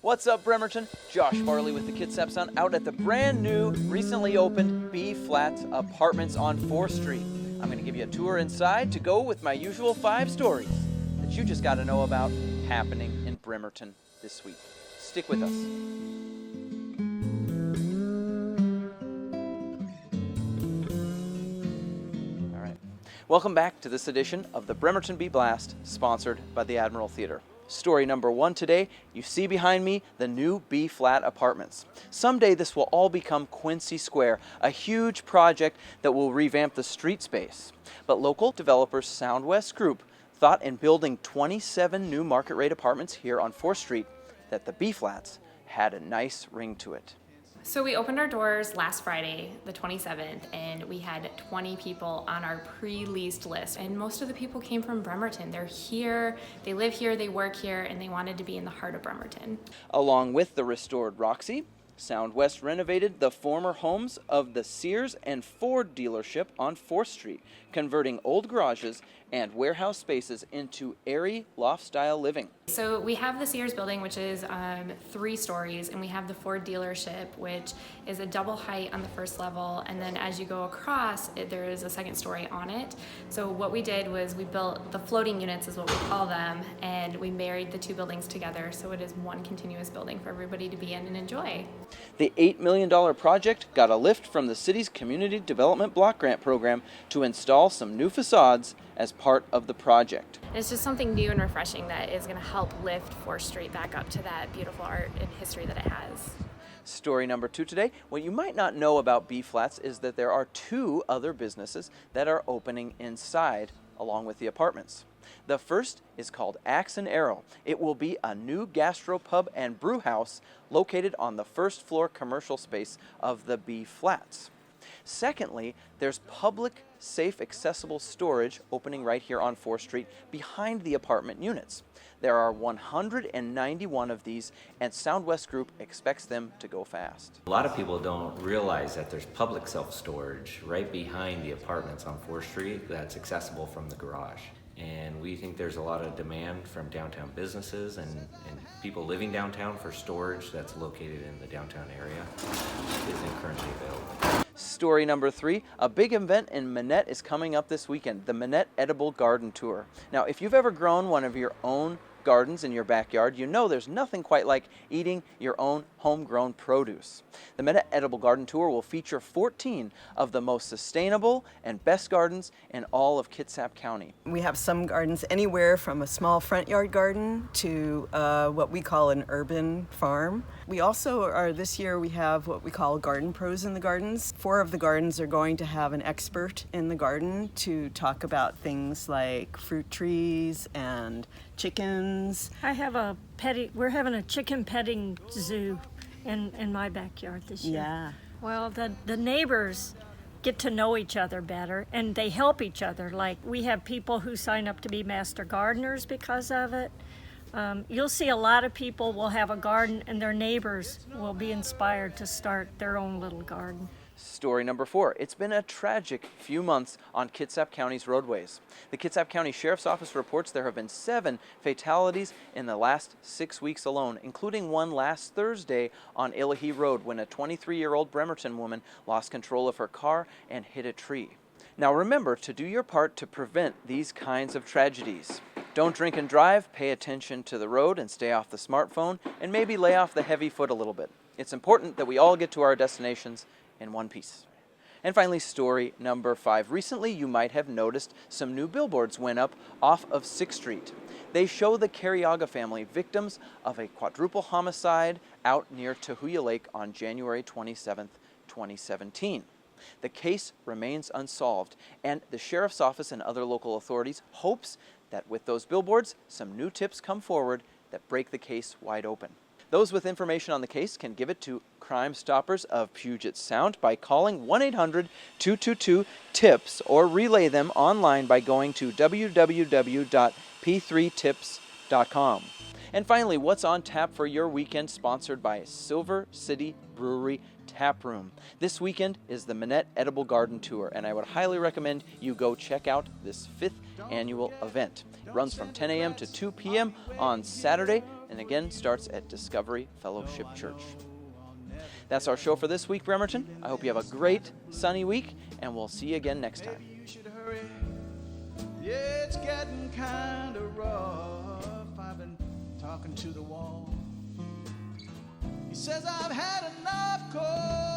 What's up, Bremerton? Josh Farley with the Kitsap Sound out at the brand new, recently opened B-Flat Apartments on 4th Street. I'm going to give you a tour inside to go with my usual 5 stories that you just got to know about happening in Bremerton this week. Stick with us. All right. Welcome back to this edition of the Bremerton Bee Blast, sponsored by the Admiral Theater. Story number 1 today, you see behind me the new B-Flat Apartments. Someday this will all become Quincy Square, a huge project that will revamp the street space. But local developer Soundwest Group thought in building 27 new market rate apartments here on 4th Street that the B-Flats had a nice ring to it. So we opened our doors last Friday, the 27th, and we had 20 people on our pre-leased list. And most of the people came from Bremerton. They're here, they live here, they work here, and they wanted to be in the heart of Bremerton. Along with the restored Roxy, Soundwest renovated the former homes of the Sears and Ford dealership on 4th Street, converting old garages and warehouse spaces into airy loft-style living. So we have the Sears building, which is 3 stories, and we have the Ford dealership, which is a double height on the first level, and then as you go across, there is a second story on it. So what we did was we built the floating units, is what we call them, and we married the 2 buildings together, so it is one continuous building for everybody to be in and enjoy. The $8 million project got a lift from the city's Community Development Block Grant program to install some new facades as part of the project. It's just something new and refreshing that is going to help lift 4th Street back up to that beautiful art and history that it has. Story number 2 today. What you might not know about B-Flats is that there are 2 other businesses that are opening inside along with the apartments. The first is called Axe and Arrow. It will be a new gastropub and brew house located on the 1st floor commercial space of the B-Flats. Secondly, there's public, safe, accessible storage opening right here on 4th Street behind the apartment units. There are 191 of these, and Soundwest Group expects them to go fast. A lot of people don't realize that there's public self-storage right behind the apartments on 4th Street that's accessible from the garage. And we think there's a lot of demand from downtown businesses and people living downtown for storage that's located in the downtown area. Isn't currently available. Story number 3, a big event in Manette is coming up this weekend, the Manette Edible Garden Tour. Now, if you've ever grown one of your own gardens in your backyard, you know there's nothing quite like eating your own homegrown produce. The Manette Edible Garden Tour will feature 14 of the most sustainable and best gardens in all of Kitsap County. We have some gardens anywhere from a small front yard garden to what we call an urban farm. We also are, this year we have what we call garden pros in the gardens. 4 of the gardens are going to have an expert in the garden to talk about things like fruit trees and chickens. We're having a chicken petting zoo in my backyard this year. Yeah. Well, the neighbors get to know each other better, and they help each other. Like, we have people who sign up to be master gardeners because of it. You'll see a lot of people will have a garden, and their neighbors will be inspired to start their own little garden. Story number 4. It's been a tragic few months on Kitsap County's roadways. The Kitsap County Sheriff's Office reports there have been 7 fatalities in the last 6 weeks alone, including one last Thursday on Illahee Road when a 23-year-old Bremerton woman lost control of her car and hit a tree. Now remember to do your part to prevent these kinds of tragedies. Don't drink and drive, pay attention to the road and stay off the smartphone, and maybe lay off the heavy foot a little bit. It's important that we all get to our destinations in one piece. And finally, story number 5. Recently, you might have noticed some new billboards went up off of 6th Street. They show the Carriaga family, victims of a quadruple homicide out near Tahuya Lake on January 27, 2017. The case remains unsolved, and the Sheriff's Office and other local authorities hopes that with those billboards, some new tips come forward that break the case wide open. Those with information on the case can give it to Crimestoppers of Puget Sound by calling 1-800-222-TIPS or relay them online by going to www.p3tips.com. And finally, what's on tap for your weekend, sponsored by Silver City Brewery Tap Room. This weekend is the Manette Edible Garden Tour, and I would highly recommend you go check out this 5th annual event. It runs from 10 a.m. to 2 p.m. on Saturday, and again starts at Discovery Fellowship Church. That's our show for this week, Bremerton. I hope you have a great sunny week, and we'll see you again next time. Maybe you should hurry. Yeah, it's getting kind of rough. I've been talking to the wall. He says I've had enough cold.